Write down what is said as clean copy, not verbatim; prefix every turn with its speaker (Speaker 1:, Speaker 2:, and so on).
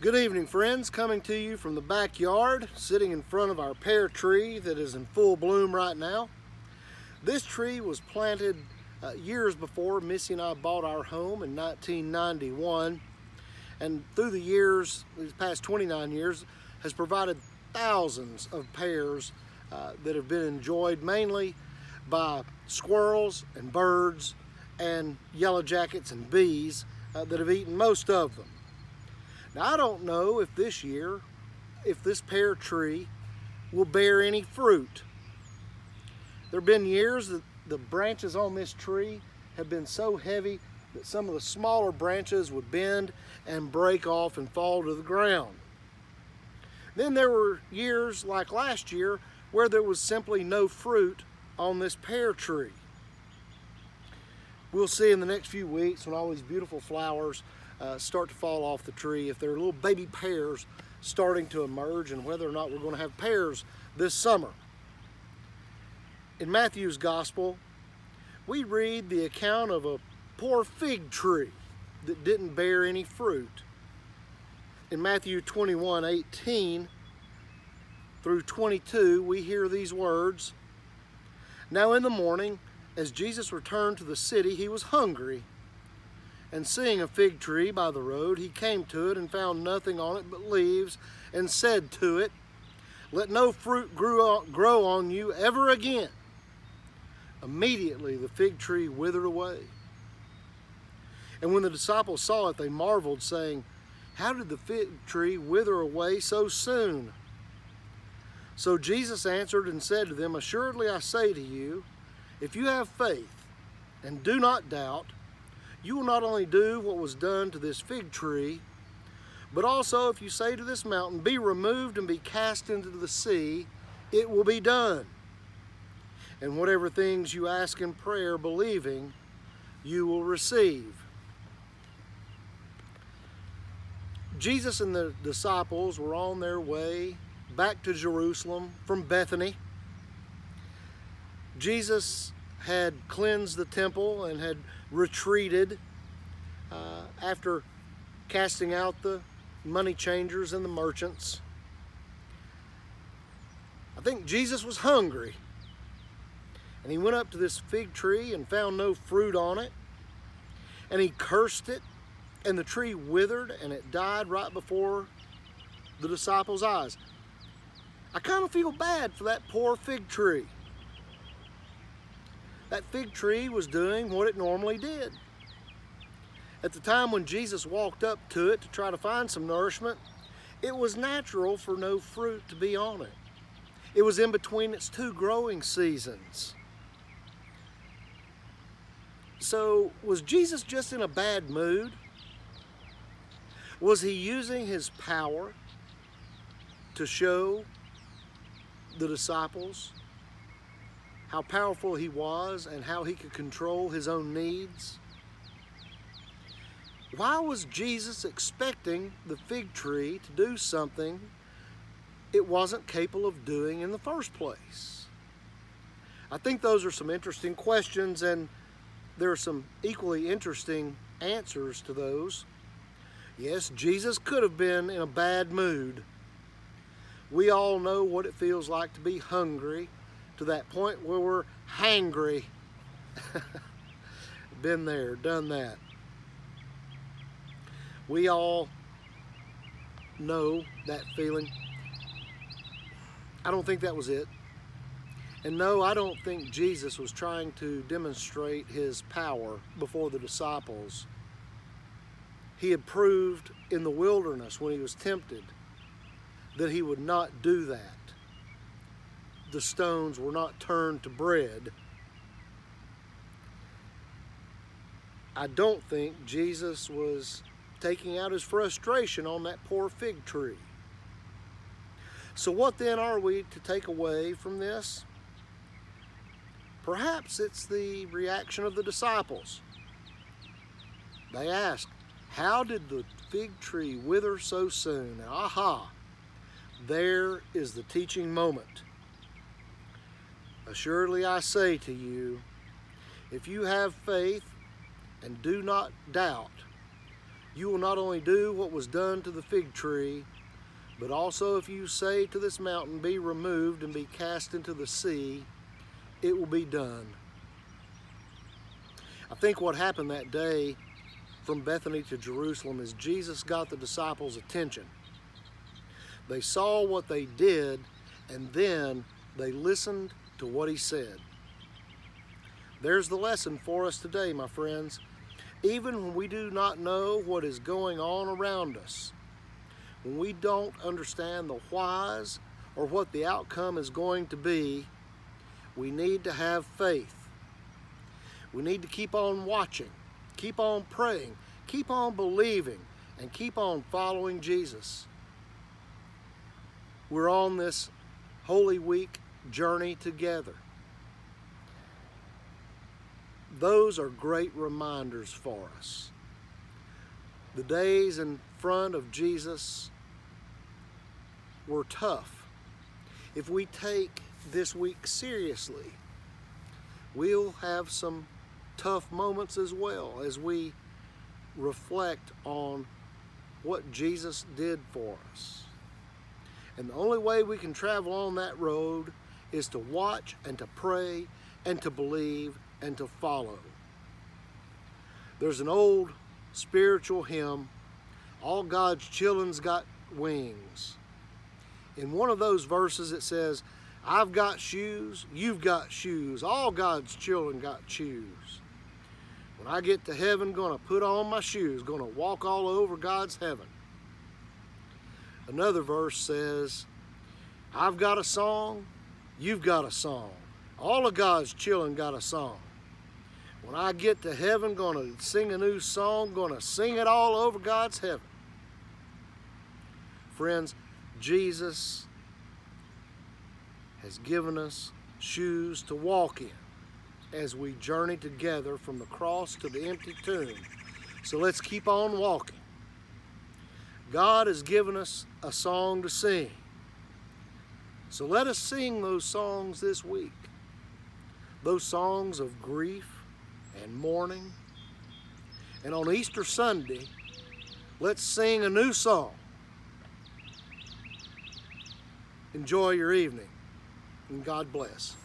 Speaker 1: Good evening, friends. Coming to you from the backyard, sitting in front of our pear tree that is in full bloom right now. This tree was planted years before Missy and I bought our home in 1991, and through the years, these past 29 years, has provided thousands of pears that have been enjoyed mainly by squirrels and birds and yellow jackets and bees that have eaten most of them. Now, I don't know if this year, if this pear tree will bear any fruit. There have been years that the branches on this tree have been so heavy that some of the smaller branches would bend and break off and fall to the ground. Then there were years like last year where there was simply no fruit on this pear tree. We'll see in the next few weeks when all these beautiful flowers start to fall off the tree, if there are little baby pears starting to emerge, and whether or not we're going to have pears this summer. In Matthew's gospel, we read the account of a poor fig tree that didn't bear any fruit. In Matthew 21:18 through 22, we hear these words, "Now in the morning, as Jesus returned to the city, he was hungry. And seeing a fig tree by the road, he came to it and found nothing on it but leaves, and said to it, 'Let no fruit grow on you ever again.' Immediately the fig tree withered away. And when the disciples saw it, they marveled, saying, 'How did the fig tree wither away so soon?' So Jesus answered and said to them, 'Assuredly I say to you, if you have faith and do not doubt, you will not only do what was done to this fig tree, but also if you say to this mountain, be removed and be cast into the sea, it will be done. And whatever things you ask in prayer, believing, you will receive.'" Jesus and the disciples were on their way back to Jerusalem from Bethany. Jesus had cleansed the temple and had retreated after casting out the money changers and the merchants. I think Jesus was hungry, and he went up to this fig tree and found no fruit on it, and he cursed it, and the tree withered and it died right before the disciples' eyes. I kind of feel bad for that poor fig tree. That fig tree was doing what it normally did. At the time when Jesus walked up to it to try to find some nourishment, it was natural for no fruit to be on it. It was in between its two growing seasons. So, was Jesus just in a bad mood? Was he using his power to show the disciples how powerful he was and how he could control his own needs? Why was Jesus expecting the fig tree to do something it wasn't capable of doing in the first place? I think those are some interesting questions, and there are some equally interesting answers to those. Yes, Jesus could have been in a bad mood. We all know what it feels like to be hungry, to that point where we're hangry. Been there, done that. We all know that feeling. I don't think that was it. And no, I don't think Jesus was trying to demonstrate his power before the disciples. He had proved in the wilderness when he was tempted that he would not do that. The stones were not turned to bread. I don't think Jesus was taking out his frustration on that poor fig tree. So what then are we to take away from this? Perhaps it's the reaction of the disciples. They asked, "How did the fig tree wither so soon?" Aha! There is the teaching moment. Assuredly I say to you, if you have faith and do not doubt, you will not only do what was done to the fig tree, but also if you say to this mountain, be removed and be cast into the sea, it will be done. I think what happened that day from Bethany to Jerusalem is Jesus got the disciples' attention. They saw what they did, and then they listened to what he said. There's the lesson for us today, my friends. Even when we do not know what is going on around us, when we don't understand the whys or what the outcome is going to be, we need to have faith. We need to keep on watching, keep on praying, keep on believing, and keep on following Jesus. We're on this Holy Week journey together. Those are great reminders for us. The days in front of Jesus were tough. If we take this week seriously, we'll have some tough moments as well as we reflect on what Jesus did for us. And the only way we can travel on that road is to watch and to pray and to believe and to follow. There's an old spiritual hymn, All God's Children's Got Wings. In one of those verses it says, I've got shoes, you've got shoes, all God's children got shoes. When I get to heaven, gonna put on my shoes, gonna walk all over God's heaven. Another verse says, I've got a song, you've got a song. All of God's children got a song. When I get to heaven, gonna sing a new song, gonna sing it all over God's heaven. Friends, Jesus has given us shoes to walk in as we journey together from the cross to the empty tomb. So let's keep on walking. God has given us a song to sing. So let us sing those songs this week. Those songs of grief and mourning. And on Easter Sunday, let's sing a new song. Enjoy your evening, and God bless.